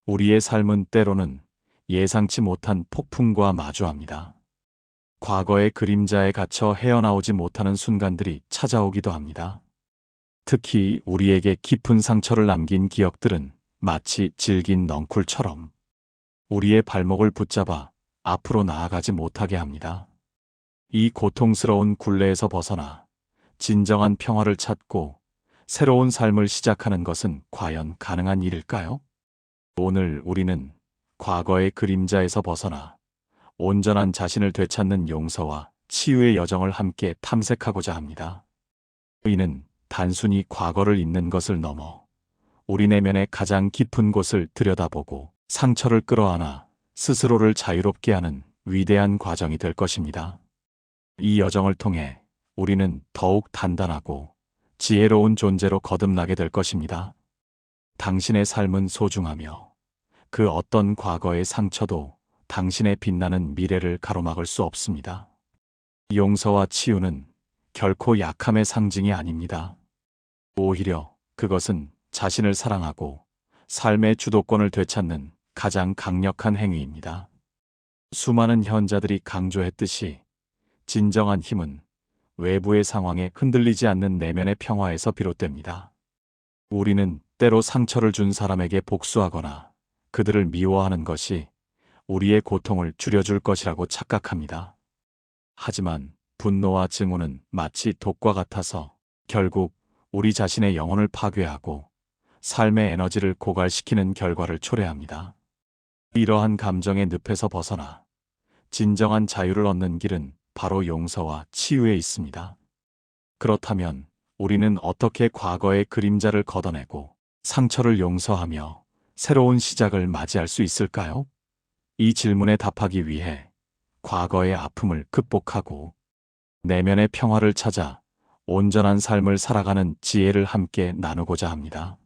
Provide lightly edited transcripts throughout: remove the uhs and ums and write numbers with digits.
우리의 삶은 때로는 예상치 못한 폭풍과 마주합니다. 과거의 그림자에 갇혀 헤어나오지 못하는 순간들이 찾아오기도 합니다. 특히 우리에게 깊은 상처를 남긴 기억들은 마치 질긴 넝쿨처럼 우리의 발목을 붙잡아 앞으로 나아가지 못하게 합니다. 이 고통스러운 굴레에서 벗어나 진정한 평화를 찾고 새로운 삶을 시작하는 것은 과연 가능한 일일까요? 오늘 우리는 과거의 그림자에서 벗어나 온전한 자신을 되찾는 용서와 치유의 여정을 함께 탐색하고자 합니다. 이는 단순히 과거를 잊는 것을 넘어 우리 내면의 가장 깊은 곳을 들여다보고 상처를 끌어안아 스스로를 자유롭게 하는 위대한 과정이 될 것입니다. 이 여정을 통해 우리는 더욱 단단하고 지혜로운 존재로 거듭나게 될 것입니다. 당신의 삶은 소중하며 그 어떤 과거의 상처도 당신의 빛나는 미래를 가로막을 수 없습니다. 용서와 치유는 결코 약함의 상징이 아닙니다. 오히려 그것은 자신을 사랑하고 삶의 주도권을 되찾는 가장 강력한 행위입니다. 수많은 현자들이 강조했듯이 진정한 힘은 외부의 상황에 흔들리지 않는 내면의 평화에서 비롯됩니다. 우리는 때로 상처를 준 사람에게 복수하거나 그들을 미워하는 것이 우리의 고통을 줄여줄 것이라고 착각합니다. 하지만 분노와 증오는 마치 독과 같아서 결국 우리 자신의 영혼을 파괴하고 삶의 에너지를 고갈시키는 결과를 초래합니다. 이러한 감정의 늪에서 벗어나 진정한 자유를 얻는 길은 바로 용서와 치유에 있습니다. 그렇다면 우리는 어떻게 과거의 그림자를 걷어내고 상처를 용서하며 새로운 시작을 맞이할 수 있을까요? 이 질문에 답하기 위해 과거의 아픔을 극복하고 내면의 평화를 찾아 온전한 삶을 살아가는 지혜를 함께 나누고자 합니다.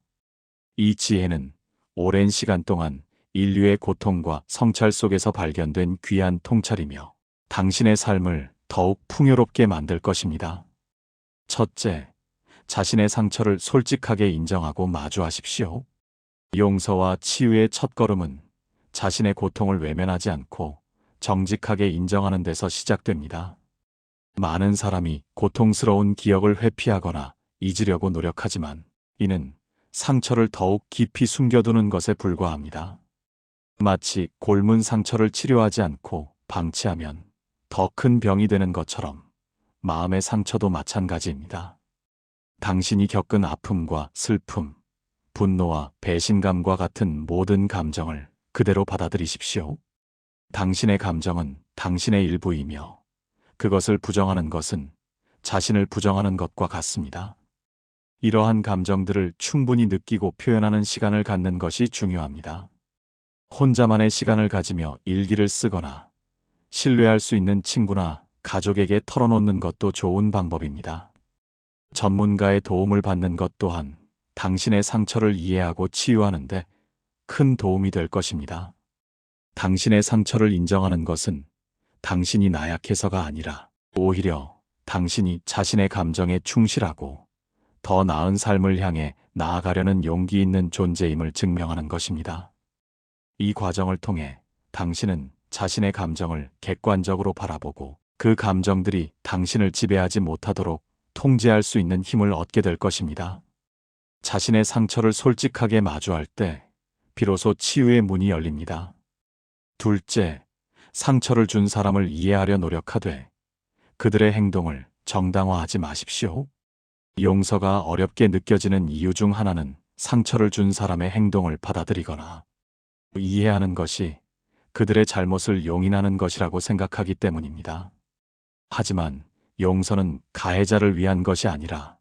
이 지혜는 오랜 시간 동안 인류의 고통과 성찰 속에서 발견된 귀한 통찰이며 당신의 삶을 더욱 풍요롭게 만들 것입니다. 첫째, 자신의 상처를 솔직하게 인정하고 마주하십시오. 용서와 치유의 첫걸음은 자신의 고통을 외면하지 않고 정직하게 인정하는 데서 시작됩니다. 많은 사람이 고통스러운 기억을 회피하거나 잊으려고 노력하지만 이는 상처를 더욱 깊이 숨겨두는 것에 불과합니다. 마치 곪은 상처를 치료하지 않고 방치하면 더 큰 병이 되는 것처럼 마음의 상처도 마찬가지입니다. 당신이 겪은 아픔과 슬픔, 분노와 배신감과 같은 모든 감정을 그대로 받아들이십시오. 당신의 감정은 당신의 일부이며 그것을 부정하는 것은 자신을 부정하는 것과 같습니다. 이러한 감정들을 충분히 느끼고 표현하는 시간을 갖는 것이 중요합니다. 혼자만의 시간을 가지며 일기를 쓰거나 신뢰할 수 있는 친구나 가족에게 털어놓는 것도 좋은 방법입니다. 전문가의 도움을 받는 것 또한 당신의 상처를 이해하고 치유하는 데 큰 도움이 될 것입니다. 당신의 상처를 인정하는 것은 당신이 나약해서가 아니라 오히려 당신이 자신의 감정에 충실하고 더 나은 삶을 향해 나아가려는 용기 있는 존재임을 증명하는 것입니다. 이 과정을 통해 당신은 자신의 감정을 객관적으로 바라보고 그 감정들이 당신을 지배하지 못하도록 통제할 수 있는 힘을 얻게 될 것입니다. 자신의 상처를 솔직하게 마주할 때 비로소 치유의 문이 열립니다. 둘째, 상처를 준 사람을 이해하려 노력하되 그들의 행동을 정당화하지 마십시오. 용서가 어렵게 느껴지는 이유 중 하나는 상처를 준 사람의 행동을 받아들이거나 이해하는 것이 그들의 잘못을 용인하는 것이라고 생각하기 때문입니다. 하지만 용서는 가해자를 위한 것이 아니라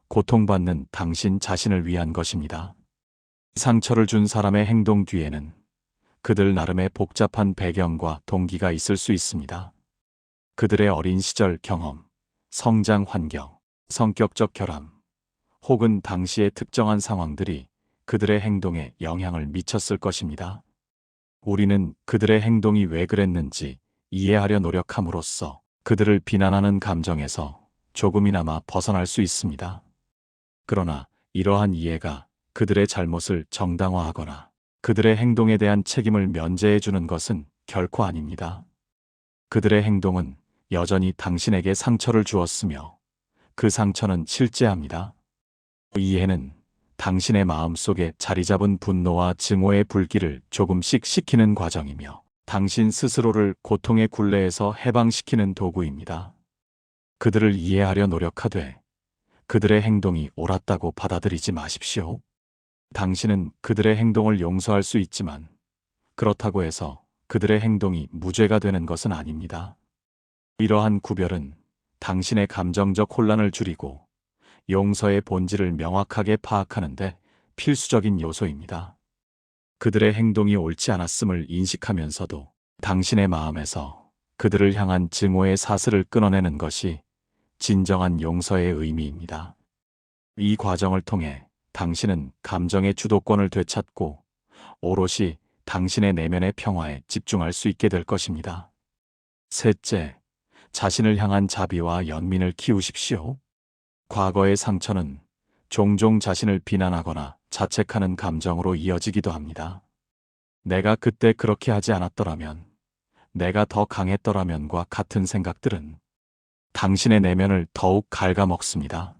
고통받는 당신 자신을 위한 것입니다. 상처를 준 사람의 행동 뒤에는 그들 나름의 복잡한 배경과 동기가 있을 수 있습니다. 그들의 어린 시절 경험, 성장 환경, 성격적 결함, 혹은 당시의 특정한 상황들이 그들의 행동에 영향을 미쳤을 것입니다. 우리는 그들의 행동이 왜 그랬는지 이해하려 노력함으로써 그들을 비난하는 감정에서 조금이나마 벗어날 수 있습니다. 그러나 이러한 이해가 그들의 잘못을 정당화하거나 그들의 행동에 대한 책임을 면제해 주는 것은 결코 아닙니다. 그들의 행동은 여전히 당신에게 상처를 주었으며 그 상처는 실제합니다. 이해는 당신의 마음속에 자리 잡은 분노와 증오의 불길을 조금씩 식히는 과정이며 당신 스스로를 고통의 굴레에서 해방시키는 도구입니다. 그들을 이해하려 노력하되 그들의 행동이 옳았다고 받아들이지 마십시오. 당신은 그들의 행동을 용서할 수 있지만 그렇다고 해서 그들의 행동이 무죄가 되는 것은 아닙니다. 이러한 구별은 당신의 감정적 혼란을 줄이고 용서의 본질을 명확하게 파악하는 데 필수적인 요소입니다. 그들의 행동이 옳지 않았음을 인식하면서도 당신의 마음에서 그들을 향한 증오의 사슬을 끊어내는 것이 진정한 용서의 의미입니다. 이 과정을 통해 당신은 감정의 주도권을 되찾고 오롯이 당신의 내면의 평화에 집중할 수 있게 될 것입니다. 셋째, 자신을 향한 자비와 연민을 키우십시오. 과거의 상처는 종종 자신을 비난하거나 자책하는 감정으로 이어지기도 합니다. 내가 그때 그렇게 하지 않았더라면, 내가 더 강했더라면과 같은 생각들은 당신의 내면을 더욱 갉아먹습니다.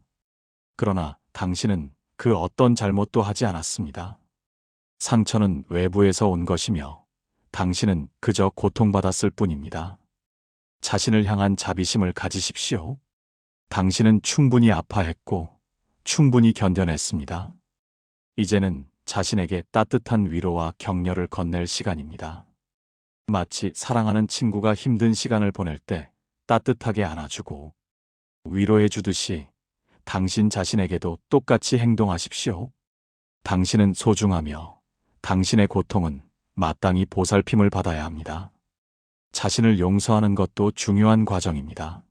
그러나 당신은 그 어떤 잘못도 하지 않았습니다. 상처는 외부에서 온 것이며 당신은 그저 고통받았을 뿐입니다. 자신을 향한 자비심을 가지십시오. 당신은 충분히 아파했고 충분히 견뎌냈습니다. 이제는 자신에게 따뜻한 위로와 격려를 건넬 시간입니다. 마치 사랑하는 친구가 힘든 시간을 보낼 때 따뜻하게 안아주고 위로해 주듯이 당신 자신에게도 똑같이 행동하십시오. 당신은 소중하며 당신의 고통은 마땅히 보살핌을 받아야 합니다. 자신을 용서하는 것도 중요한 과정입니다.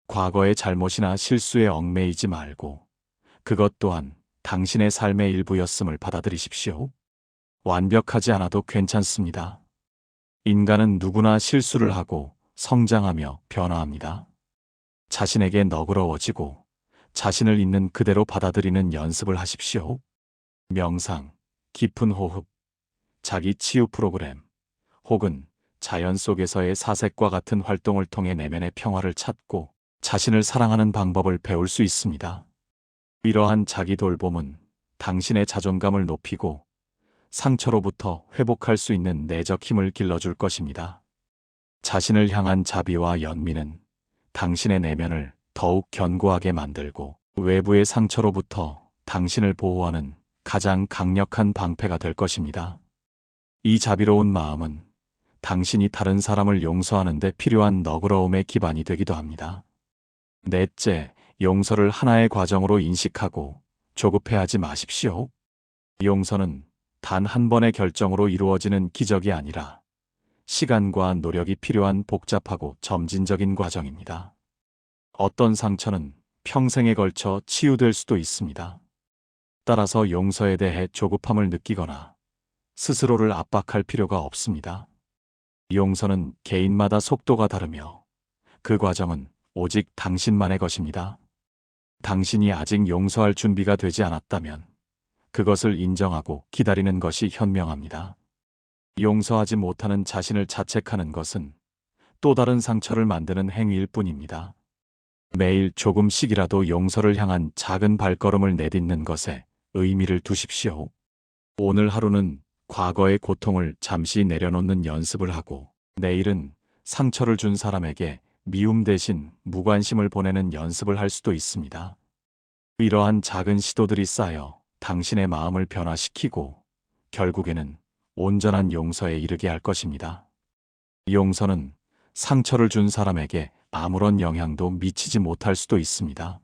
과거의 잘못이나 실수에 얽매이지 말고 그것 또한 당신의 삶의 일부였음을 받아들이십시오. 완벽하지 않아도 괜찮습니다. 인간은 누구나 실수를 하고 성장하며 변화합니다. 자신에게 너그러워지고 자신을 있는 그대로 받아들이는 연습을 하십시오. 명상, 깊은 호흡, 자기 치유 프로그램, 혹은 자연 속에서의 사색과 같은 활동을 통해 내면의 평화를 찾고 자신을 사랑하는 방법을 배울 수 있습니다. 이러한 자기 돌봄은 당신의 자존감을 높이고 상처로부터 회복할 수 있는 내적 힘을 길러줄 것입니다. 자신을 향한 자비와 연민은 당신의 내면을 더욱 견고하게 만들고 외부의 상처로부터 당신을 보호하는 가장 강력한 방패가 될 것입니다. 이 자비로운 마음은 당신이 다른 사람을 용서하는 데 필요한 너그러움의 기반이 되기도 합니다. 넷째, 용서를 하나의 과정으로 인식하고 조급해하지 마십시오. 용서는 단 한 번의 결정으로 이루어지는 기적이 아니라 시간과 노력이 필요한 복잡하고 점진적인 과정입니다. 어떤 상처는 평생에 걸쳐 치유될 수도 있습니다. 따라서 용서에 대해 조급함을 느끼거나 스스로를 압박할 필요가 없습니다. 용서는 개인마다 속도가 다르며 그 과정은 오직 당신만의 것입니다. 당신이 아직 용서할 준비가 되지 않았다면 그것을 인정하고 기다리는 것이 현명합니다. 용서하지 못하는 자신을 자책하는 것은 또 다른 상처를 만드는 행위일 뿐입니다. 매일 조금씩이라도 용서를 향한 작은 발걸음을 내딛는 것에 의미를 두십시오. 오늘 하루는 과거의 고통을 잠시 내려놓는 연습을 하고 내일은 상처를 준 사람에게 미움 대신 무관심을 보내는 연습을 할 수도 있습니다. 이러한 작은 시도들이 쌓여 당신의 마음을 변화시키고 결국에는 온전한 용서에 이르게 할 것입니다. 용서는 상처를 준 사람에게 아무런 영향도 미치지 못할 수도 있습니다.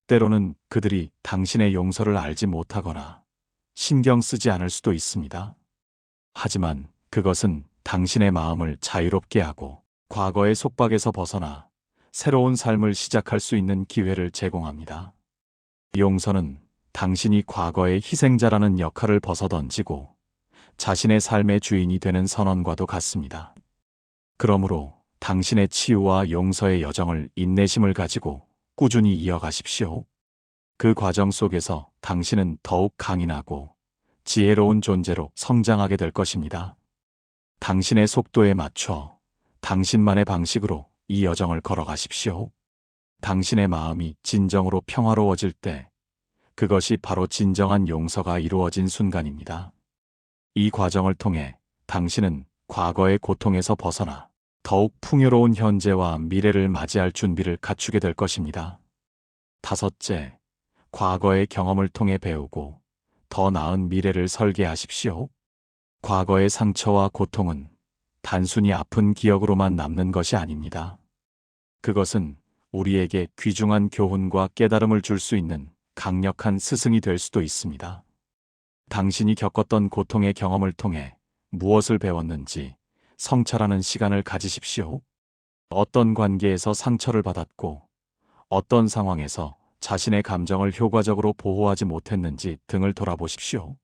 때로는 그들이 당신의 용서를 알지 못하거나 신경 쓰지 않을 수도 있습니다. 하지만 그것은 당신의 마음을 자유롭게 하고 과거의 속박에서 벗어나 새로운 삶을 시작할 수 있는 기회를 제공합니다. 용서는 당신이 과거의 희생자라는 역할을 벗어던지고 자신의 삶의 주인이 되는 선언과도 같습니다. 그러므로 당신의 치유와 용서의 여정을 인내심을 가지고 꾸준히 이어가십시오. 그 과정 속에서 당신은 더욱 강인하고 지혜로운 존재로 성장하게 될 것입니다. 당신의 속도에 맞춰 당신만의 방식으로 이 여정을 걸어가십시오. 당신의 마음이 진정으로 평화로워질 때 그것이 바로 진정한 용서가 이루어진 순간입니다. 이 과정을 통해 당신은 과거의 고통에서 벗어나 더욱 풍요로운 현재와 미래를 맞이할 준비를 갖추게 될 것입니다. 다섯째, 과거의 경험을 통해 배우고 더 나은 미래를 설계하십시오. 과거의 상처와 고통은 단순히 아픈 기억으로만 남는 것이 아닙니다. 그것은 우리에게 귀중한 교훈과 깨달음을 줄 수 있는 강력한 스승이 될 수도 있습니다. 당신이 겪었던 고통의 경험을 통해 무엇을 배웠는지 성찰하는 시간을 가지십시오. 어떤 관계에서 상처를 받았고, 어떤 상황에서 자신의 감정을 효과적으로 보호하지 못했는지 등을 돌아보십시오.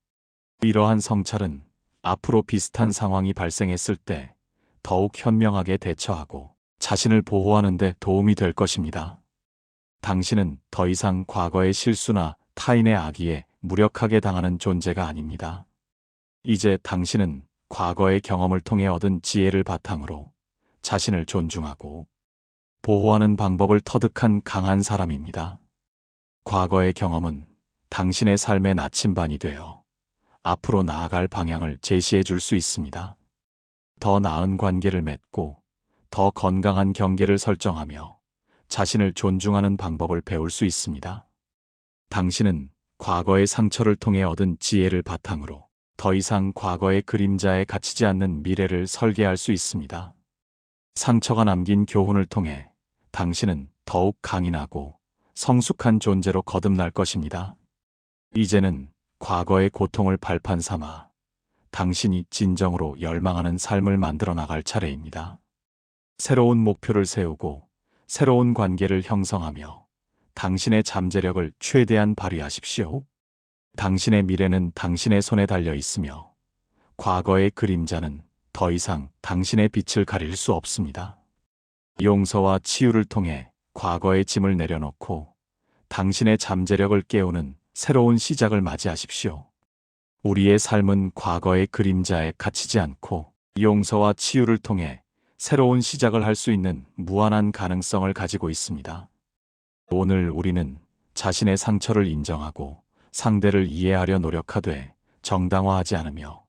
이러한 성찰은 앞으로 비슷한 상황이 발생했을 때 더욱 현명하게 대처하고 자신을 보호하는 데 도움이 될 것입니다. 당신은 더 이상 과거의 실수나 타인의 악의에 무력하게 당하는 존재가 아닙니다. 이제 당신은 과거의 경험을 통해 얻은 지혜를 바탕으로 자신을 존중하고 보호하는 방법을 터득한 강한 사람입니다. 과거의 경험은 당신의 삶의 나침반이 되어 앞으로 나아갈 방향을 제시해 줄 수 있습니다. 더 나은 관계를 맺고 더 건강한 경계를 설정하며 자신을 존중하는 방법을 배울 수 있습니다. 당신은 과거의 상처를 통해 얻은 지혜를 바탕으로 더 이상 과거의 그림자에 갇히지 않는 미래를 설계할 수 있습니다. 상처가 남긴 교훈을 통해 당신은 더욱 강인하고 성숙한 존재로 거듭날 것입니다. 이제는 과거의 고통을 발판 삼아 당신이 진정으로 열망하는 삶을 만들어 나갈 차례입니다. 새로운 목표를 세우고 새로운 관계를 형성하며 당신의 잠재력을 최대한 발휘하십시오. 당신의 미래는 당신의 손에 달려 있으며 과거의 그림자는 더 이상 당신의 빛을 가릴 수 없습니다. 용서와 치유를 통해 과거의 짐을 내려놓고 당신의 잠재력을 깨우는 새로운 시작을 맞이하십시오. 우리의 삶은 과거의 그림자에 갇히지 않고 용서와 치유를 통해 새로운 시작을 할 수 있는 무한한 가능성을 가지고 있습니다. 오늘 우리는 자신의 상처를 인정하고 상대를 이해하려 노력하되 정당화하지 않으며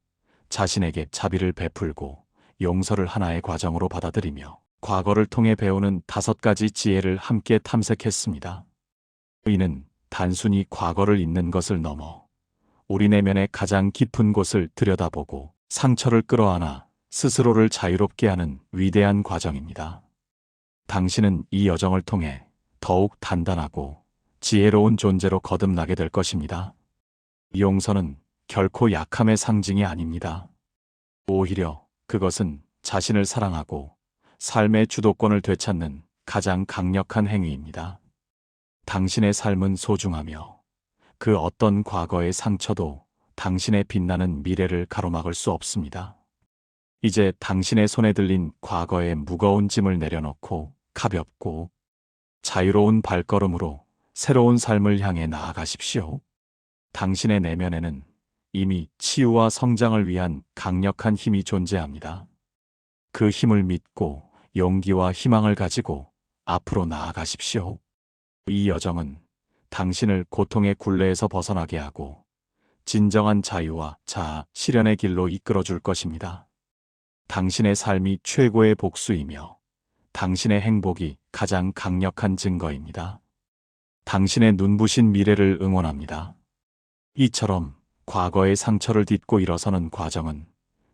자신에게 자비를 베풀고 용서를 하나의 과정으로 받아들이며 과거를 통해 배우는 5가지 지혜를 함께 탐색했습니다. 이는 단순히 과거를 잊는 것을 넘어 우리 내면의 가장 깊은 곳을 들여다보고 상처를 끌어안아 스스로를 자유롭게 하는 위대한 과정입니다. 당신은 이 여정을 통해 더욱 단단하고 지혜로운 존재로 거듭나게 될 것입니다. 용서는 결코 약함의 상징이 아닙니다. 오히려 그것은 자신을 사랑하고 삶의 주도권을 되찾는 가장 강력한 행위입니다. 당신의 삶은 소중하며 그 어떤 과거의 상처도 당신의 빛나는 미래를 가로막을 수 없습니다. 이제 당신의 손에 들린 과거의 무거운 짐을 내려놓고 가볍고 자유로운 발걸음으로 새로운 삶을 향해 나아가십시오. 당신의 내면에는 이미 치유와 성장을 위한 강력한 힘이 존재합니다. 그 힘을 믿고 용기와 희망을 가지고 앞으로 나아가십시오. 이 여정은 당신을 고통의 굴레에서 벗어나게 하고 진정한 자유와 자아 실현의 길로 이끌어 줄 것입니다. 당신의 삶이 최고의 복수이며 당신의 행복이 가장 강력한 증거입니다. 당신의 눈부신 미래를 응원합니다. 이처럼 과거의 상처를 딛고 일어서는 과정은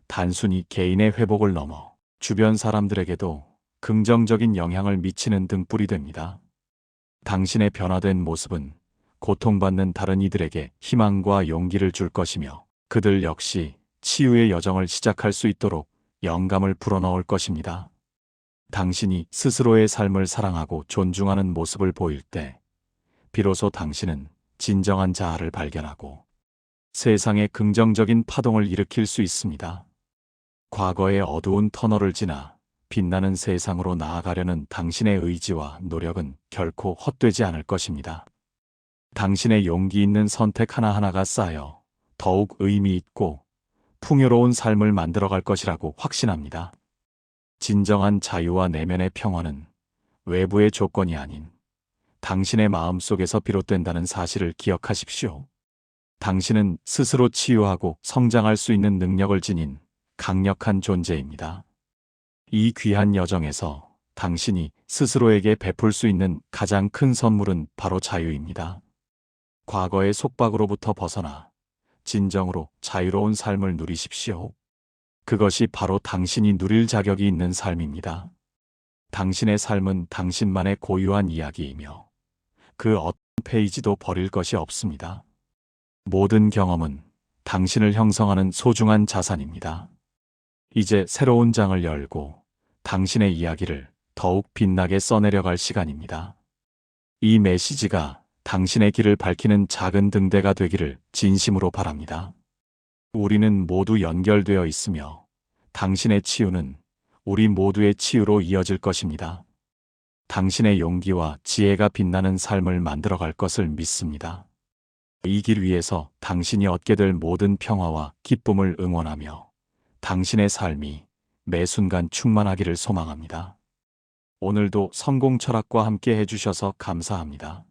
단순히 개인의 회복을 넘어 주변 사람들에게도 긍정적인 영향을 미치는 등불이 됩니다. 당신의 변화된 모습은 고통받는 다른 이들에게 희망과 용기를 줄 것이며 그들 역시 치유의 여정을 시작할 수 있도록 영감을 불어넣을 것입니다. 당신이 스스로의 삶을 사랑하고 존중하는 모습을 보일 때 비로소 당신은 진정한 자아를 발견하고 세상에 긍정적인 파동을 일으킬 수 있습니다. 과거의 어두운 터널을 지나 빛나는 세상으로 나아가려는 당신의 의지와 노력은 결코 헛되지 않을 것입니다. 당신의 용기 있는 선택 하나하나가 쌓여 더욱 의미 있고 풍요로운 삶을 만들어갈 것이라고 확신합니다. 진정한 자유와 내면의 평화는 외부의 조건이 아닌 당신의 마음속에서 비롯된다는 사실을 기억하십시오. 당신은 스스로 치유하고 성장할 수 있는 능력을 지닌 강력한 존재입니다. 이 귀한 여정에서 당신이 스스로에게 베풀 수 있는 가장 큰 선물은 바로 자유입니다. 과거의 속박으로부터 벗어나 진정으로 자유로운 삶을 누리십시오. 그것이 바로 당신이 누릴 자격이 있는 삶입니다. 당신의 삶은 당신만의 고유한 이야기이며 그 어떤 페이지도 버릴 것이 없습니다. 모든 경험은 당신을 형성하는 소중한 자산입니다. 이제 새로운 장을 열고 당신의 이야기를 더욱 빛나게 써내려갈 시간입니다. 이 메시지가 당신의 길을 밝히는 작은 등대가 되기를 진심으로 바랍니다. 우리는 모두 연결되어 있으며 당신의 치유는 우리 모두의 치유로 이어질 것입니다. 당신의 용기와 지혜가 빛나는 삶을 만들어갈 것을 믿습니다. 이 길 위에서 당신이 얻게 될 모든 평화와 기쁨을 응원하며 당신의 삶이 매 순간 충만하기를 소망합니다. 오늘도 성공 철학과 함께 해주셔서 감사합니다.